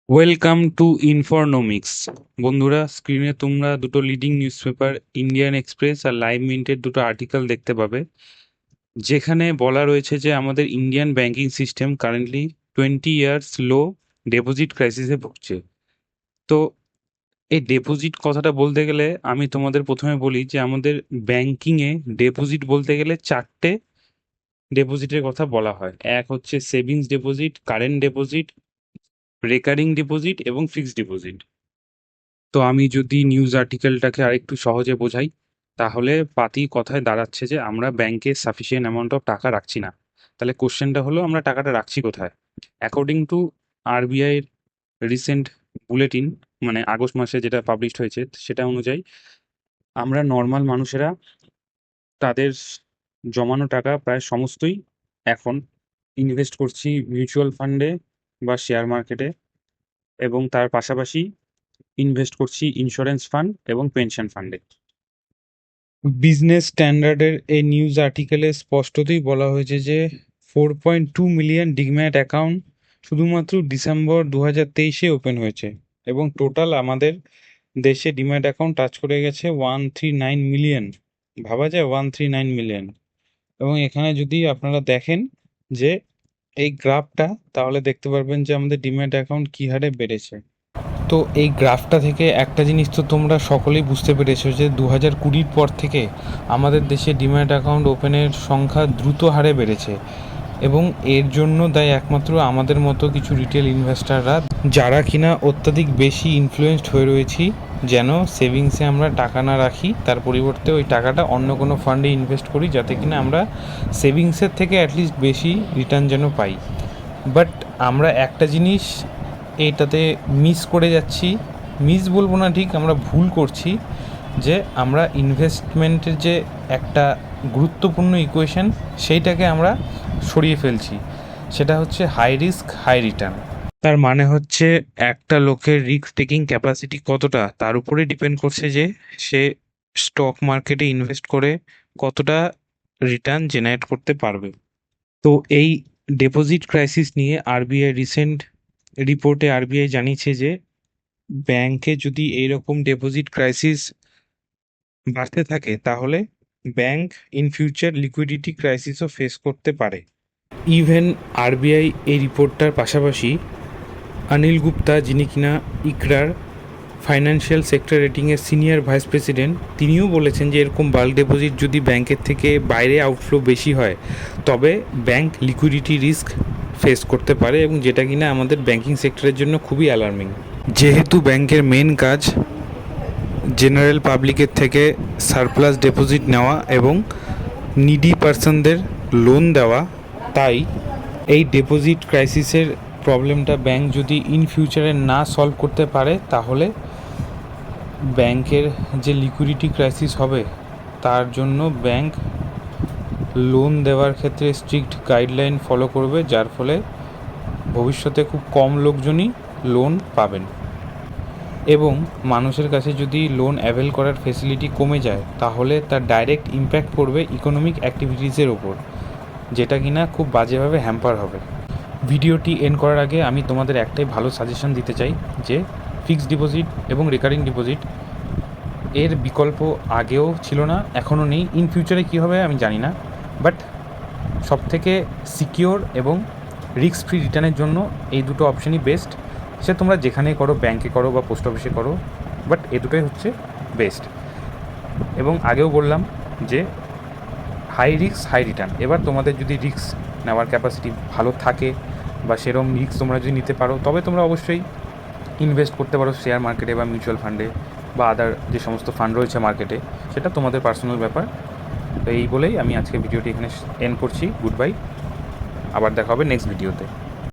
Welcome to ইনফরনোমিক্স। বন্ধুরা, স্ক্রিনে তোমরা দুটো leading newspaper Indian Express আর লাইভ মিন্টের দুটো আর্টিকেল দেখতে পাবে, যেখানে বলা রয়েছে যে আমাদের Indian banking system currently 20 years low deposit ক্রাইসিসে ভুগছে। তো এই ডেপোজিট কথাটা বলতে গেলে আমি তোমাদের প্রথমে বলি যে আমাদের ব্যাংকিংয়ে ডেপোজিট বলতে গেলে চারটে ডেপোজিটের কথা বলা হয়। এক হচ্ছে savings deposit, current deposit, recurring deposit এবং ফিক্সড ডিপোজিট। তো আমি যদি নিউজ আর্টিকেলটাকে আরেকটু সহজে বোঝাই, তাহলে পাতি কথায় দাঁড়াচ্ছে যে আমরা ব্যাংকে সাফিসিয়েন্ট অ্যামাউন্ট অফ টাকা রাখছি না। তাহলে কোশ্চেনটা হলো আমরা টাকাটা রাখছি কোথায়? অ্যাকর্ডিং টু আরবিআই এর রিসেন্ট বুলেটিন, মানে আগস্ট মাসে যেটা পাবলিশড হয়েছে, সেটা অনুযায়ী আমরা নর্মাল মানুষেরা তাদের জমানো টাকা প্রায় সমস্তই এখন ইনভেস্ট করছি মিউচুয়াল ফান্ডে বা শেয়ার মার্কেটে, এবং তার পাশাপাশি ইনভেস্ট করছি ইন্স্যুরেন্স ফান্ড এবং পেনশন ফান্ডে। বিজনেস স্ট্যান্ডার্ডের এই নিউজ আর্টিকেলে স্পষ্টতই বলা হয়েছে যে 4.2 মিলিয়ন ডিম্যাট অ্যাকাউন্ট শুধুমাত্র ডিসেম্বর 2023-এ ওপেন হয়েছে, এবং টোটাল আমাদের দেশে ডিম্যাট অ্যাকাউন্ট টাচ করে গেছে 139 মিলিয়ন। ভাবা যায় 139 মিলিয়ন। এবং এখানে যদি আপনারা দেখেন যে এই গ্রাফটা, তাহলে দেখতে পারবেন যে আমাদের ডিম্যাট অ্যাকাউন্ট কী হারে বেড়েছে। তো এই গ্রাফটা থেকে একটা জিনিস তো তোমরা সকলেই বুঝতে পেরেছো যে 2020-র পর থেকে আমাদের দেশে ডিম্যাট অ্যাকাউন্ট ওপেনের সংখ্যা দ্রুত হারে বেড়েছে, এবং এর জন্য দায়ী একমাত্র আমাদের মতো কিছু রিটেল ইনভেস্টাররা, যারা কিনা অত্যাধিক বেশি ইনফ্লুয়েসড হয়ে রয়েছি যেন সেভিংসে আমরা টাকা না রাখি, তার পরিবর্তে ওই টাকাটা অন্য কোনো ফান্ডে ইনভেস্ট করি, যাতে কিনা আমরা সেভিংসের থেকে অ্যাটলিস্ট বেশি রিটার্ন যেন পাই। বাট আমরা একটা জিনিস এইটাতে মিস করে যাচ্ছি, মিস বলবো না ঠিক, আমরা ভুল করছি, যে আমরা ইনভেস্টমেন্টের যে একটা গুরুত্বপূর্ণ ইকুয়েশন, সেইটাকে আমরা সরিয়ে ফেলছি। সেটা হচ্ছে হাই রিস্ক হাই রিটার্ন। তার মানে হচ্ছে একটা লোকের রিস্ক টেকিং ক্যাপাসিটি কতটা, তার উপরে ডিপেন্ড করছে যে সে স্টক মার্কেটে ইনভেস্ট করে কতটা রিটার্ন জেনারেট করতে পারবে। তো এই ডিপোজিট ক্রাইসিস নিয়ে আরবিআই রিসেন্ট রিপোর্টে আরবিআই জানিয়েছে যে ব্যাংকে যদি এইরকম ডিপোজিট ক্রাইসিস বাড়তে থাকে, তাহলে ব্যাংক ইন ফিউচার লিকুইডিটি ক্রাইসিসও ফেস করতে পারে। ইভেন আরবিআই এই রিপোর্টটার পাশাপাশি অনিল গুপ্তা, যিনি কিনা ইকরার ফাইন্যান্সিয়াল সেক্টর রেটিংয়ের সিনিয়র ভাইস প্রেসিডেন্ট, তিনিও বলেছেন যে এরকম বাল্ক ডিপোজিট যদি ব্যাংকের থেকে বাইরে আউটফ্লো বেশি হয়, তবে ব্যাংক লিকুইডিটি রিস্ক ফেস করতে পারে, এবং যেটা কিনা আমাদের ব্যাংকিং সেক্টরের জন্য খুবই অ্যালার্মিং। যেহেতু ব্যাংকের মেন কাজ জেনারেল পাবলিকের থেকে সারপ্লাস ডিপোজিট নেওয়া এবং নিডি পার্সনদের লোন দেওয়া, তাই এই ডিপোজিট ক্রাইসিসের প্রবলেমটা ব্যাংক যদি ইন ফিউচারে না সলভ করতে পারে, তাহলে ব্যাংকের যে লিকুইডিটি ক্রাইসিস হবে, তার জন্য ব্যাংক লোন দেওয়ার ক্ষেত্রে স্ট্রিক্ট গাইডলাইন ফলো করবে, যার ফলে ভবিষ্যতে খুব কম লোকজনই লোন পাবেন। এবং মানুষের কাছে যদি লোন অ্যাভেল করার ফেসিলিটি কমে যায়, তাহলে তার ডাইরেক্ট ইম্প্যাক্ট পড়বে ইকোনমিক অ্যাক্টিভিটিসের ওপর, যেটা কিনা খুব বাজেভাবে হ্যাম্পার হবে। ভিডিওটি এন্ড করার আগে আমি তোমাদের একটাই ভালো সাজেশন দিতে চাই, যে ফিক্সড ডিপোজিট এবং রেকারিং ডিপোজিট এর বিকল্প আগেও ছিল না, এখনও নেই। ইন ফিউচারে কী হবে আমি জানি না, বাট সবথেকে সিকিওর এবং রিস্ক ফ্রি রিটার্নের জন্য এই দুটো অপশানই বেস্ট। সে তোমরা যেখানে করো, ব্যাংকে করো বা পোস্ট অফিসে করো, বাট এই দুটোই হচ্ছে বেস্ট। এবং আগেও বললাম যে হাই রিস্ক হাই রিটার্ন। এবার তোমাদের যদি রিস্ক নেওয়ার ক্যাপাসিটি ভালো থাকে বা সেরকম রিস্ক তোমরা যদি নিতে পারো, তবে তোমরা অবশ্যই ইনভেস্ট করতে পারো শেয়ার মার্কেটে বা মিউচুয়াল ফান্ডে বা আদার যে সমস্ত ফান্ড রয়েছে মার্কেটে, সেটা তোমাদের পার্সোনাল ব্যাপার। তো এই বলেই আমি আজকে ভিডিওটি এখানে এন্ড করছি। গুড বাই, আবার দেখা হবে নেক্সট ভিডিওতে।